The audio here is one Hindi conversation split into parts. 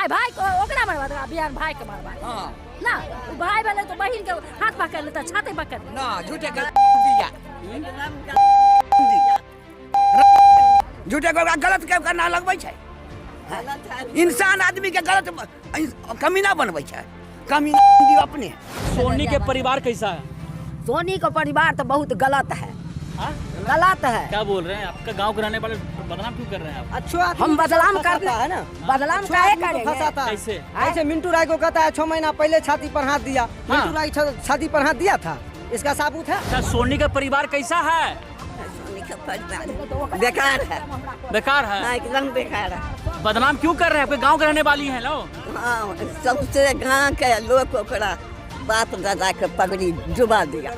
भाई को ओकरा मरवा बिहान भाई के मरवा हां ना भाई वाले तो बहन के हाथ पकड़ लेता छाती पकड़ ना झूठे के दिया झूठे को गलत के करना लगबै छै इंसान आदमी के गलत कमीना बनबै छै कमीना दियो अपने। सोनी के परिवार कैसा है? सोनी का परिवार तो बहुत गलत है। गलत है। क्या बोल रहे हैं? आपका गांव के रहने वाले बदनाम क्यों कर रहे हैं आप? अच्छा हम बदनाम करते हैं ना, बदनाम काहे करेंगे? फंसाता है कैसे? ऐसे मिंटू राय को कहता है 6 महीना पहले छाती पर हाथ दिया। मिंटू राय छाती पर हाथ दिया था, इसका सबूत है। अच्छा, सोनी का परिवार कैसा है? सोनी का परिवार बेकार है। बेकार है? एकदम बेकार है। बदनाम क्यों कर रहे हैं? आपके गांव के रहने वाली हैं लोग। हाँ, सबसे गाँव के लोग ओकरा बाप दादा के पगड़ी डुबा दिया।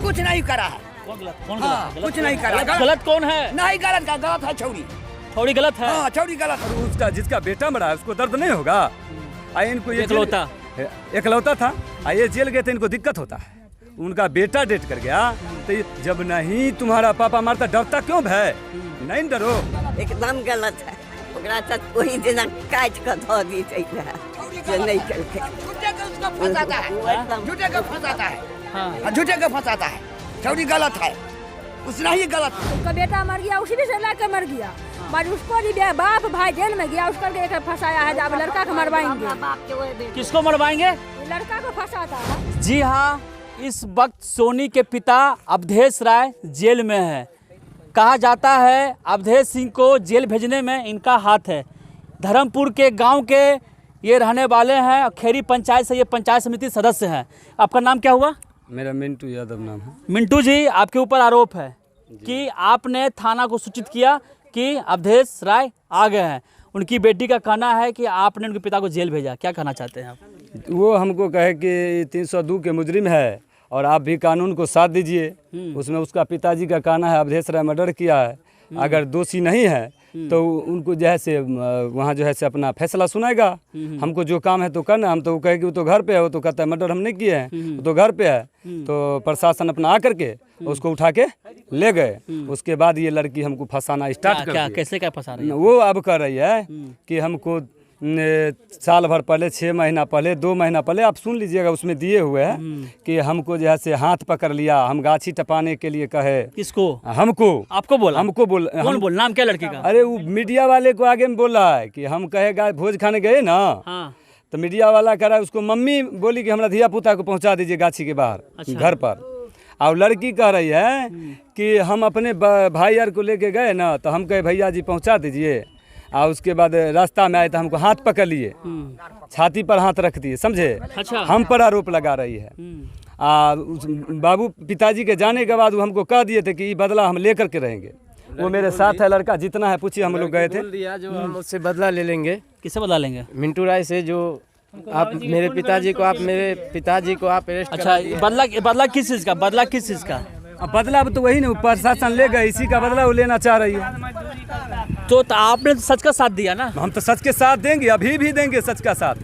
कुछ नहीं करा है। कौन गलत? कौन हाँ, गलत? कुछ नहीं करा। गलत कौन है? नहीं गलत का गलत है छौरी। थोड़ी गलत है। हाँ, छौरी गलत है। उसका जिसका बेटा मरा है उसको दर्द नहीं होगा? इनको ये एकलौता था, ये जेल गए थे, इनको दिक्कत होता है। उनका बेटा डेट कर गया तो जब नहीं तुम्हारा पापा मारता डरता क्यों भाई? नहीं डरो। एकदम गलत है। ओकरा तक वही दिन काट के धो दी चाहिए नहीं करके। झूठे के उसको फंसाता है। झूठे के फंसाता है। हाँ, झूठे के फंसाता है। छौरी गलत है, उसना ही गलत है। उसका बेटा मर गया, उसी से लड़का मर गया, पर उसको भी बाप भाई जेल में गया, उसका एक फंसाया है। जब लड़का को मरवाएंगे। किसको मरवाएंगे? लड़का को फंसाता है। जी हाँ, इस वक्त सोनी के पिता अवधेश राय जेल में है। कहा जाता है अवधेश सिंह को जेल भेजने में इनका हाथ है। धर्मपुर के गांव के ये रहने वाले हैं और खेरी पंचायत से ये पंचायत समिति सदस्य हैं। आपका नाम क्या हुआ? मेरा मिंटू यादव नाम है। मिंटू जी, आपके ऊपर आरोप है कि आपने थाना को सूचित किया कि अवधेश राय आ गए हैं। उनकी बेटी का कहना है कि आपने उनके पिता को जेल भेजा। क्या कहना चाहते हैं आप? वो हमको कहे कि 302 के मुजरिम है और आप भी कानून को साथ दीजिए। उसमें उसका पिताजी का कहना है अवधेश राय मर्डर किया है, अगर दोषी नहीं है तो उनको जो है से वहाँ जो है से अपना फैसला सुनाएगा। हमको जो काम है तो करना। हम तो कहे कि वो तो घर पे है, वो तो कहता है मर्डर हम नहीं किए हैं, वो तो घर पे है। तो प्रशासन अपना आकर के उसको उठा के ले गए। उसके बाद ये लड़की हमको फंसाना स्टार्ट कर दी। कैसे क्या फंसा रही है? वो अब कर रही है कि हमको साल भर पहले, 6 महीना पहले, 2 महीना पहले, आप सुन लीजिएगा, उसमें दिए हुए हैं कि हमको जो है से हाथ पकड़ लिया, हम गाछी टपाने के लिए कहे। किसको? हमको। आपको बोला? हमको बोल। कौन बोल? नाम क्या लड़की का? अरे वो मीडिया वाले को आगे में बोल रहा है कि हम कहेगा भोज खाने गए ना। हाँ। तो मीडिया वाला कह रहा है उसको मम्मी बोली कि हमारा धिया पुता को पहुंचा दीजिए गाछी के बाहर। अच्छा। घर पर। और लड़की कह रही है कि हम अपने भाई यार को लेके गए ना, तो हम कहे भैया जी पहुंचा दीजिए। और उसके बाद रास्ता में आए तो हमको हाथ पकड़ लिए, छाती पर हाथ रख दिए, समझे? अच्छा। हम पर आरोप लगा रही है। उस बाबू पिताजी के जाने के बाद वो हमको कह दिए थे कि ये बदला हम लेकर के रहेंगे। वो मेरे साथ है, लड़का जितना है पूछिए, हम लोग गए थे। दिया जो हम उससे बदला ले लेंगे। किससे बदला लेंगे? मिंटू राय से। जो आप मेरे पिताजी को आप अरेस्ट। अच्छा, बदला किस चीज़ का? बदला किस चीज़ का? अब बदला तो वही ना प्रशासन ले गए, इसी का बदला वो लेना चाह रही है। तो आपने तो सच का साथ दिया ना? हम तो सच के साथ देंगे, अभी भी देंगे सच का साथ।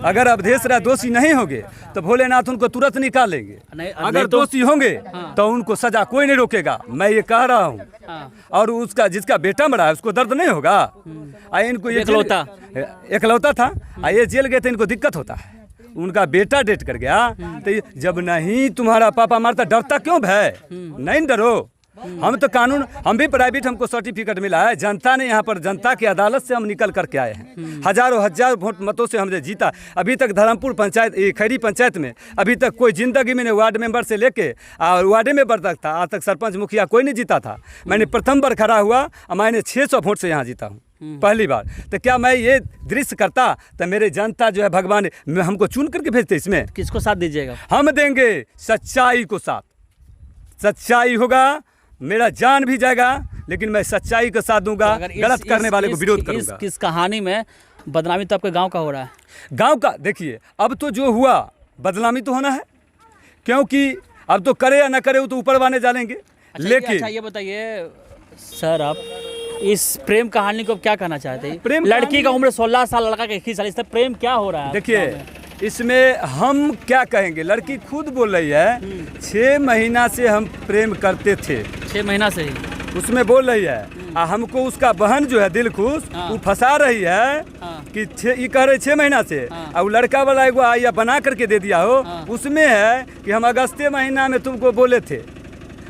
अगर अवधेश राय दोषी नहीं होंगे तो भोलेनाथ उनको तुरंत निकालेंगे। अगर दोषी होंगे तो उनको सजा कोई नहीं रोकेगा, मैं ये कह रहा हूँ। और उसका जिसका बेटा मरा है उसको दर्द नहीं होगा? इनको एकलौता था, ये जेल गए थे, इनको दिक्कत होता है। उनका बेटा डेट कर गया तो जब नहीं तुम्हारा पापा मारता डरता क्यों भाई? नहीं डरो। हम तो कानून, हम भी प्राइवेट, हमको सर्टिफिकेट मिला है। जनता ने यहाँ पर, जनता की अदालत से हम निकल करके आए हैं। हजारों हजार वोट मतों से हमने जीता। अभी तक धर्मपुर पंचायत, खैरी पंचायत में अभी तक कोई जिंदगी में वार्ड मेंबर से लेके और वार्ड मेंबर तक था, आज तक सरपंच मुखिया कोई नहीं जीता था। मैंने प्रथम बार खड़ा हुआ और मैंने 600 वोट से यहाँ जीता हूँ, पहली बार। तो क्या मैं ये दृश्य करता तो मेरे जनता जो है भगवान हमको चुन करके भेजते। इसमें किसको साथ दीजिएगा? हम देंगे सच्चाई को साथ। सच्चाई होगा, मेरा जान भी जाएगा, लेकिन मैं सच्चाई का साथ दूंगा, गलत करने वाले को विरोध करूंगा। इस कहानी में बदनामी तो आपके गांव का हो रहा है। गांव का देखिए, अब तो जो हुआ बदनामी तो होना है, क्योंकि अब तो करे या ना करे वो तो ऊपर वाले जानेंगे। लेकिन अच्छा, ये बताइए सर, आप इस प्रेम कहानी को क्या कहना चाहते हैं? प्रेम लड़की का उम्र 16 साल, लड़का का 21 साल, इससे प्रेम क्या हो रहा है? देखिए, इसमें हम क्या कहेंगे, लड़की खुद बोल रही है 6 महीना से हम प्रेम करते थे। 6 महीना से ही उसमें बोल रही है। हमको उसका बहन जो है दिलखुश वो फंसा रही है कि ये कह रहे 6 महीना से और वो लड़का वाला एगो आया बना करके दे दिया हो। उसमें है कि हम अगस्ते महीना में तुमको बोले थे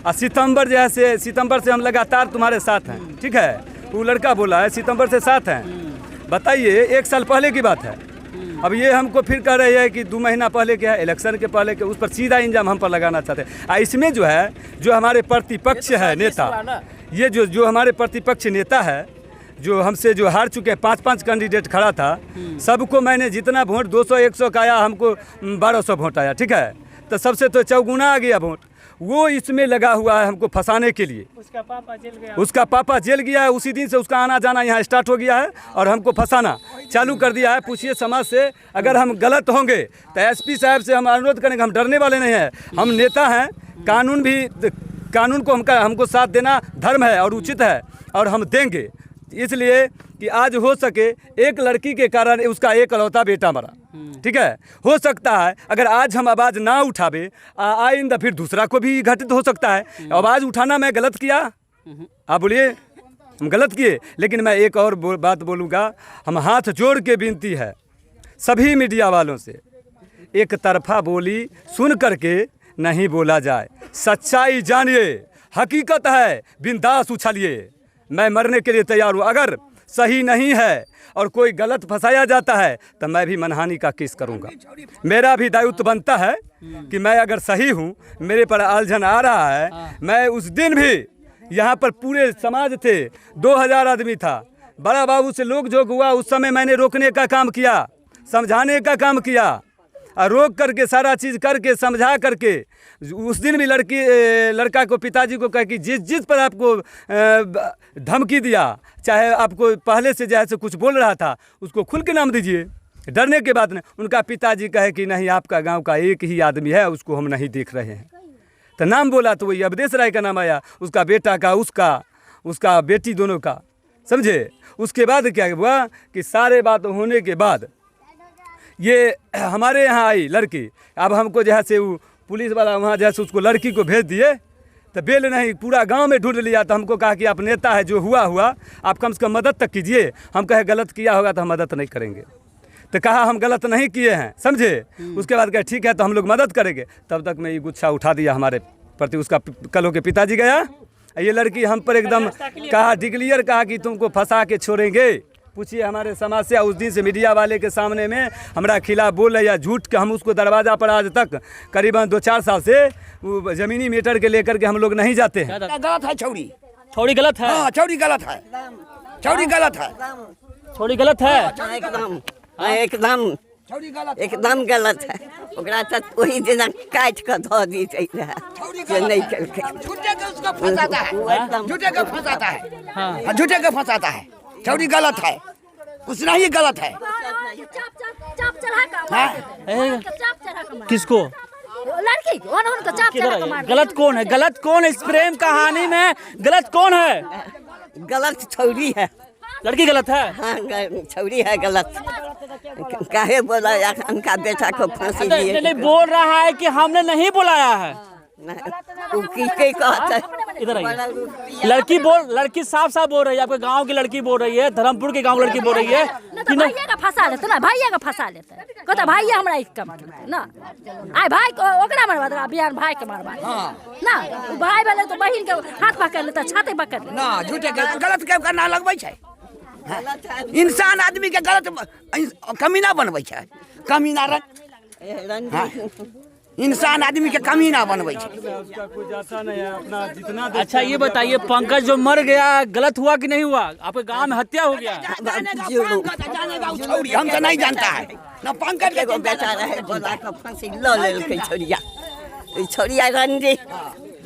और सितंबर जैसे सितंबर से हम लगातार तुम्हारे साथ हैं, ठीक है। वो लड़का बोला है सितंबर से साथ हैं। बताइए 1 साल पहले की बात है। अब ये हमको फिर कह रहे हैं कि 2 महीना पहले क्या है, इलेक्शन के पहले के, उस पर सीधा इंजाम हम पर लगाना चाहते हैं। इसमें जो है जो हमारे प्रतिपक्ष है नेता, ये जो हमारे प्रतिपक्ष नेता है जो हमसे जो हार चुके हैं 5-5 कैंडिडेट खड़ा था, सबको मैंने जितना वोट 200-100 का आया, हमको 1200 वोट आया, ठीक है। तो सबसे तो चौगुना आ गया वोट। वो इसमें लगा हुआ है हमको फंसाने के लिए। उसका पापा जेल गया है, उसी दिन से उसका आना जाना यहाँ स्टार्ट हो गया है और हमको फंसाना चालू कर दिया है। पूछिए समाज से, अगर हम गलत होंगे तो एसपी साहब से हम अनुरोध करेंगे। हम डरने वाले नहीं हैं, हम नेता हैं। कानून को हमको साथ देना धर्म है और उचित है और हम देंगे। इसलिए कि आज हो सके एक लड़की के कारण उसका एकलौता बेटा मरा, ठीक है। हो सकता है अगर आज हम आवाज़ ना उठावे आइंदा फिर दूसरा को भी घटित हो सकता है। आवाज़ उठाना मैं गलत किया? आप बोलिए हम गलत किए। लेकिन मैं एक और बात बोलूँगा, हम हाथ जोड़ के विनती है सभी मीडिया वालों से, एक तरफा बोली सुन करके नहीं बोला जाए। सच्चाई जानिए, हकीकत है, बिंदास उछलिए। मैं मरने के लिए तैयार हूँ। अगर सही नहीं है और कोई गलत फंसाया जाता है तो मैं भी मनहानि का केस करूँगा। मेरा भी दायित्व बनता है कि मैं अगर सही हूँ, मेरे पर आलझन आ रहा है। मैं उस दिन भी यहाँ पर पूरे समाज थे, 2000 आदमी था। बड़ा बाबू से लोग जोग हुआ, उस समय मैंने रोकने का काम किया, समझाने का काम किया और रोक करके सारा चीज़ करके समझा करके। उस दिन भी लड़का को पिताजी को कहा कि जिस पर आपको धमकी दिया, चाहे आपको पहले से जैसे कुछ बोल रहा था, उसको खुल के नाम दीजिए, डरने के बाद नहीं। उनका पिताजी कहे कि नहीं, आपका गांव का एक ही आदमी है, उसको हम नहीं देख रहे हैं। तो नाम बोला तो वही अवधेश राय का नाम आया, उसका बेटा का, उसका बेटी, दोनों का, समझे। उसके बाद क्या हुआ कि सारे बात होने के बाद ये हमारे यहाँ आई लड़की। अब हमको जैसे वो पुलिस वाला वहाँ जैसे उसको लड़की को भेज दिए तो बेल नहीं, पूरा गांव में ढूंढ लिया। तो हमको कहा कि आप नेता है, जो हुआ आप कम से कम मदद तक कीजिए। हम कहे गलत किया होगा तो हम मदद नहीं करेंगे। तो कहा हम गलत नहीं किए हैं, समझे। उसके बाद कहे ठीक है तो हम लोग मदद करेंगे। तब तक मैं ये गुच्छा उठा दिया हमारे प्रति। उसका कल के पिताजी गया, ये लड़की हम पर एकदम कहा, डिक्लियर कहा कि तुमको फंसा के छोड़ेंगे। पूछिए हमारे समाज से। उस दिन से मीडिया वाले के सामने में हमारा खिलाफ बोल रहे या झूठ के, हम उसको दरवाज़ा पर आज तक करीबन 2-4 साल से वो ज़मीनी मीटर के लेकर के हम लोग नहीं जाते हैं। गलत है छौड़ी गलत है। हाँ, छौड़ी गलत है, छौड़ी गलत है, छौड़ी गलत है, एकदम गलत है। ओकरा तो वही दिन काट के धो दी चाहिए, जो नहीं करके झूठे के उसको फंसाता है, झूठे के फंसाता है। हाँ, झूठे के फंसाता है। छौड़ी गलत है, कुछ नहीं गलत है। किसको? लड़की गलत कौन है? गलत कौन है? इस प्रेम कहानी में गलत कौन है? गलत छौड़ी है। लड़की गलत है? हाँ, छौड़ी है गलत। काहे बोला उनका बेटा को फांसी दिए? नहीं बोल रहा है कि हमने नहीं बुलाया है। इधर आइए। लड़की साफ बोल रही है, आपके गांव की लड़की बोल रही है, धर्मपुर के गांव लड़की बोल रही है कि भैया का फंसा लेते ना, भैया का फंसा लेते कहता भैया हमरा एक कम ना, आय भाई ओकरा मारवा दे, बिहान भाई के मारवा ना, भाई वाले तो बहन के हाथ पकड़ लेता, छाती पकड़ लेता ना। झूठे के गलत के करना लगबै छै। इंसान आदमी के गलत कमीना बनबै छै, कमीना इंसान आदमी के कमीना बनबै छै। अच्छा ये बताइए, पंकज जो मर गया गलत हुआ कि नहीं हुआ? आपके गांव में हत्या हो गया? हम तो नहीं जानता है ना। पंकज के बेटा रहे, बोला के फांसी लो लेलकै छोड़िया। छोड़िया रंजी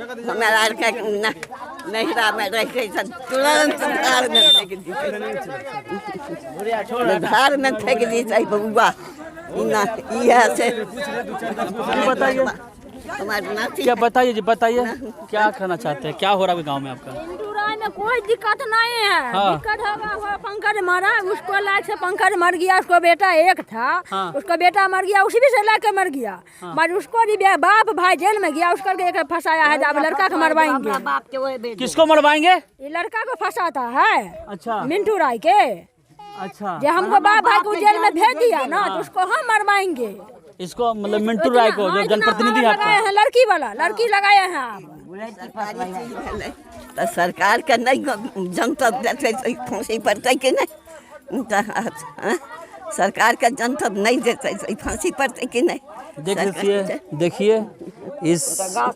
हमारा के नहिरा में रह के तुरंत धार में फेंक दी, धार में फेंक दी चाहिए बउआ। क्या बताइए जी, बताइए क्या करना चाहते हैं? क्या हो रहा है गांव में आपका? में कोई दिक्कत नहीं है। हाँ। दिक्कत होगा वो पंकज मरा, उसको लाइक से पंकज मर गया, उसको बेटा एक था। हाँ। उसका बेटा मर गया, उसी भी से लाके मर गया। बस उसको भी बाप भाई जेल में गया, उसको एक फंसाया है। अब लड़का को मरवाएंगे। किसको मरवाएंगे? ये लड़का को फंसाता है अच्छा मिंटू राय के। अच्छा, जो हमको बाप भाई को जेल में भेज दिया ना, तो उसको हम मरवाएंगे। इसको मतलब मिंटू राय को, जो जनप्रतिनिधि है लगाए आपका। हैं, लड़की वाला लड़की लगाए हैं आप। तो सरकार का नहीं जनता देते फांसी पड़ते कि नहीं, सरकार का जनता नहीं देते फांसी पड़ते कि नहीं। देखिए इस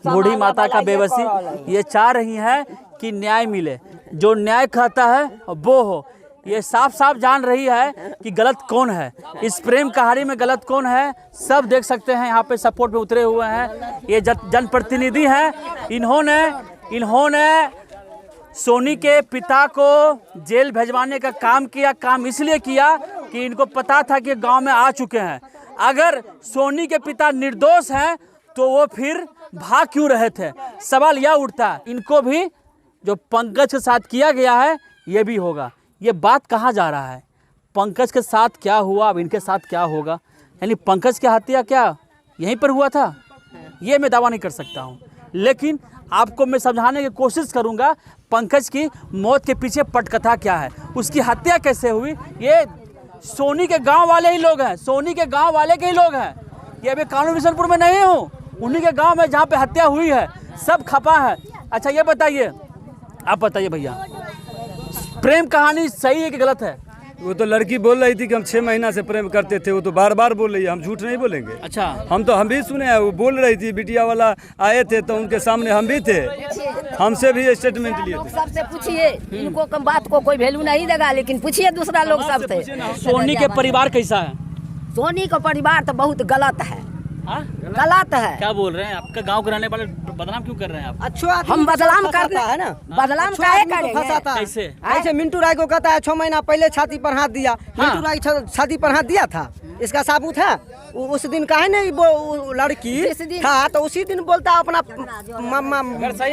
बूढ़ी माता का बेबसी, ये चाह रही है कि न्याय मिले, जो न्याय कहता है वो हो। ये साफ साफ जान रही है कि गलत कौन है, इस प्रेम कहानी में गलत कौन है। सब देख सकते हैं, यहाँ पे सपोर्ट पे उतरे हुए हैं। ये जनप्रतिनिधि हैं। इन्होंने सोनी के पिता को जेल भेजवाने का काम किया। काम इसलिए किया कि इनको पता था कि गांव में आ चुके हैं। अगर सोनी के पिता निर्दोष हैं तो वो फिर भाग क्यों रहे थे? सवाल यह उठता है। इनको भी जो पंकज के साथ किया गया है ये भी होगा। ये बात कहाँ जा रहा है? पंकज के साथ क्या हुआ, अब इनके साथ क्या होगा? यानी पंकज की हत्या क्या यहीं पर हुआ था? ये मैं दावा नहीं कर सकता हूँ, लेकिन आपको मैं समझाने की कोशिश करूँगा पंकज की मौत के पीछे पटकथा क्या है, उसकी हत्या कैसे हुई। ये सोनी के गांव वाले ही लोग हैं, सोनी के गांव वाले के ही लोग हैं। ये अभी कानून किशनपुर में नहीं हूँ, उन्हीं के गांव में जहाँ पे हत्या हुई है, सब खपा है। अच्छा ये बताइए, आप बताइए भैया, प्रेम कहानी सही है कि गलत है? वो तो लड़की बोल रही थी कि हम 6 महीना से प्रेम करते थे, वो तो बार बार बोल रही है, हम झूठ नहीं बोलेंगे। अच्छा, हम भी सुने हैं, वो बोल रही थी। बिटिया वाला आए थे तो उनके सामने हम भी थे, हमसे भी स्टेटमेंट लिए थे। सबसे पूछिए, इनको कम बात को कोई वैल्यू नहीं देगा, लेकिन पूछिए दूसरा लोग सबसे। सोनी के परिवार कैसा है? सोनी का परिवार तो बहुत गलत है। हाँ? गलत है। क्या बोल रहे हैं? आपका गांव के रहने वाले बदनाम क्यों कर रहे हैं आप? अच्छा हम बदनाम करना है ना, बदनाम अच्छा काहे आदमी को करेंगे? फंसाता है। कैसे? ऐसे मिंटू राय को कहता है 6 महीना पहले छाती पर हाथ दिया। मिंटू राय छाती पर हाथ दिया था, इसका साबुत है। उस दिन काहे नहीं वो लड़की था, तो उसी दिन बोलता अपना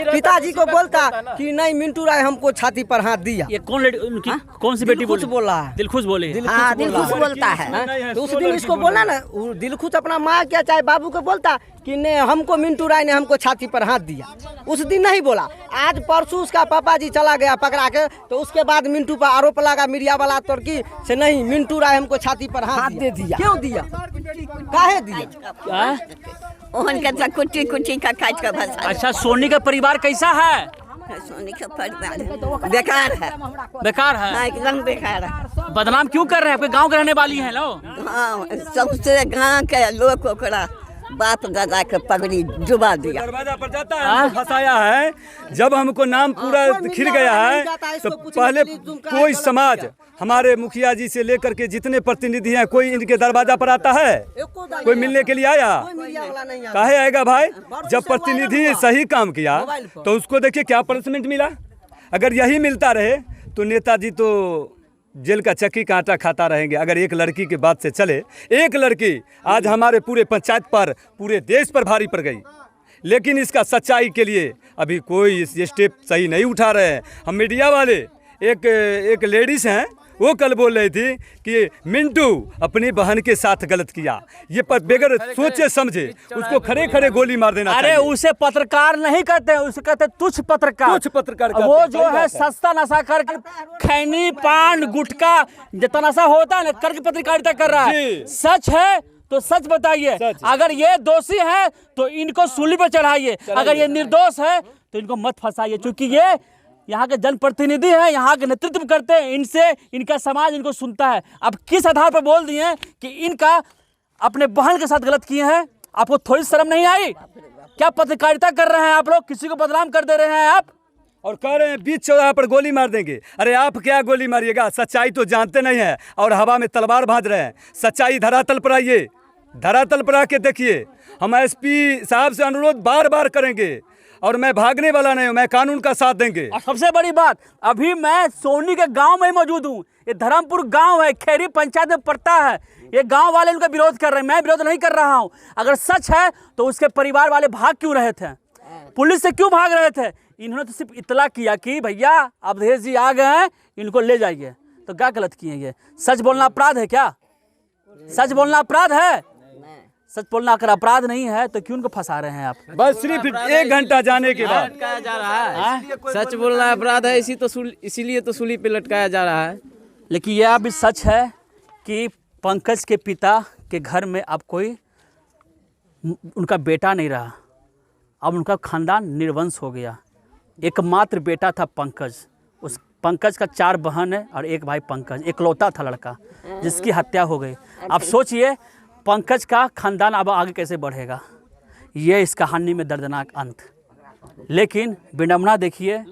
पिताजी को बोलता कि नहीं मिंटू राय हमको छाती पर हाथ दिया। ये कौन लड़की, उनकी कौन सी बेटी कुछ बोल रहा है, दिलखुश बोली? हाँ, दिलखुश बोलता है। तो उस दिन इसको बोला ना, दिलखुश अपना माँ क्या चाहे बाबू को बोलता कि नहीं हमको मिंटू राय ने हमको छाती पर हाथ दिया। उस दिन नहीं बोला। आज परसों उसका पापा जी चला गया पकड़ा के, तो उसके बाद मिंटू पर आरोप लगा मीडिया वाला तुर्की से, नहीं मिंटू राय हमको छाती पर हाथ दे दिया। क्यों दिया, काहे दिया? ओहन का कुटी कुटी का काट का भाषा। अच्छा, सोनी का परिवार कैसा है? सोनी का परिवार बेकार है, बेकार है। हाँ, एकदम बेकार है। बदनाम क्यों कर रहे हैं? आपके गांव के रहने वाली हैं लोग। हाँ, सबसे गाँव के लोग ओकरा बाप दादा के पगड़ी डुबा दिया। दरवाजा पर जाता है, फंसाया है। जब हमको नाम पूरा खिल गया है तो पहले कोई समाज, हमारे मुखिया जी से लेकर के जितने प्रतिनिधि हैं, कोई इनके दरवाजा पर आता है? कोई मिलने के लिए आया? काहे आएगा भाई? जब प्रतिनिधि सही काम किया तो उसको देखिए क्या पनिशमेंट मिला। अगर यही मिलता रहे तो नेताजी तो जेल का चक्की का आटा खाता रहेंगे। अगर एक लड़की के बात से चले, एक लड़की आज हमारे पूरे पंचायत पर, पूरे देश पर भारी पड़ गई, लेकिन इसका सच्चाई के लिए अभी कोई ये स्टेप सही नहीं उठा रहे हैं। हम मीडिया वाले, एक लेडीज हैं, वो कल बोल रही थी कि मिंटू अपनी बहन के साथ गलत किया। ये पर बगैर सोचे समझे उसको खड़े खड़े गोली मार देना। अरे उसे पत्रकार नहीं कहते, उसे कहते तुच्छ पत्रकार। कुछ पत्रकार वो जो है सस्ता नशा करके खैनी पान गुटखा जितना नशा होता है ना, करके पत्रकारिता कर रहा है। सच है तो सच बताइए। अगर ये दोषी है तो इनको सूली पर चढ़ाइए, अगर ये निर्दोष है तो इनको मत फंसाइए, क्योंकि ये यहाँ के जनप्रतिनिधि हैं, यहाँ के नेतृत्व करते हैं, इनसे इनका समाज इनको सुनता है। अब किस आधार पर बोल दिए हैं कि इनका अपने बहन के साथ गलत किए हैं? आपको थोड़ी शर्म नहीं आई? क्या पत्रकारिता कर रहे हैं आप लोग? किसी को बदनाम कर दे रहे हैं आप, और कह रहे हैं बीच चौराहे पर गोली मार देंगे। अरे आप क्या गोली मारिएगा? सच्चाई तो जानते नहीं है और हवा में तलवार भांज रहे हैं। सच्चाई धरातल पर आइए, धरातल पर आके देखिए। हम एसपी साहब से अनुरोध बार बार करेंगे और मैं भागने वाला नहीं हूँ, मैं कानून का साथ देंगे। और सबसे बड़ी बात, अभी मैं सोनी के गांव में ही मौजूद हूँ। ये धर्मपुर गांव है, खेरी पंचायत में पड़ता है। ये गांव वाले उनका विरोध कर रहे हैं, मैं विरोध नहीं कर रहा हूँ। अगर सच है तो उसके परिवार वाले भाग क्यों रहे थे? पुलिस से क्यों भाग रहे थे? इन्होंने तो सिर्फ इतला किया कि भैया अवधेश जी आ गए हैं, इनको ले जाइए। तो क्या गलत किए ये? सच बोलना अपराध है क्या? सच बोलना अपराध है? सच बोलना अगर अपराध नहीं है तो क्यों उनको फंसा रहे हैं आप? बस सिर्फ 1 घंटा जाने के बाद लटकाया जा रहा है। सच बोलना अपराध है, इसीलिए तो सूली पे लटकाया जा रहा है। लेकिन यह भी सच है कि पंकज के पिता के घर में अब कोई उनका बेटा नहीं रहा, अब उनका खानदान निर्वंश हो गया। एकमात्र बेटा था पंकज, उस पंकज का 4 बहन है और 1 भाई पंकज, इकलौता था लड़का जिसकी हत्या हो गई। अब सोचिए पंकज का खानदान अब आगे कैसे बढ़ेगा, ये इस कहानी में दर्दनाक अंत। लेकिन विडंबना देखिए,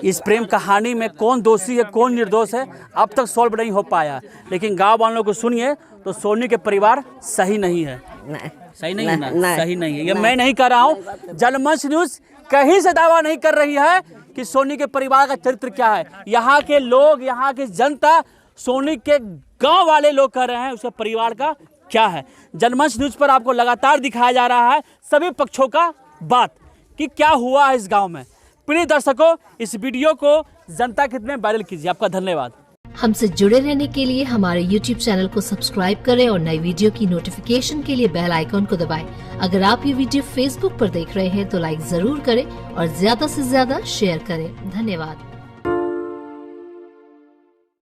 इस प्रेम कहानी में कौन दोषी है कौन निर्दोष है अब तक सॉल्व नहीं हो पाया। लेकिन गांव वालों को सुनिए तो सोनी के परिवार सही नहीं है। सही नहीं है ना? सही नहीं है, ये मैं नहीं कर रहा हूँ। जनमंच न्यूज कहीं से दावा नहीं कर रही है कि सोनी के परिवार का चरित्र क्या है। यहाँ के लोग, यहाँ की जनता, सोनी के गांव वाले लोग कह रहे हैं उसके परिवार का क्या है। जनमंच न्यूज पर आपको लगातार दिखाया जा रहा है सभी पक्षों का बात कि क्या हुआ है इस गांव में। प्रिय दर्शकों, इस वीडियो को जनता के हित में वायरल कीजिए। आपका धन्यवाद। हमसे जुड़े रहने के लिए हमारे YouTube चैनल को सब्सक्राइब करें और नई वीडियो की नोटिफिकेशन के लिए बेल आइकॉन को दबाएं। अगर आप ये वीडियो Facebook पर देख रहे हैं तो लाइक जरूर करें और ज्यादा से ज्यादा शेयर करें। धन्यवाद।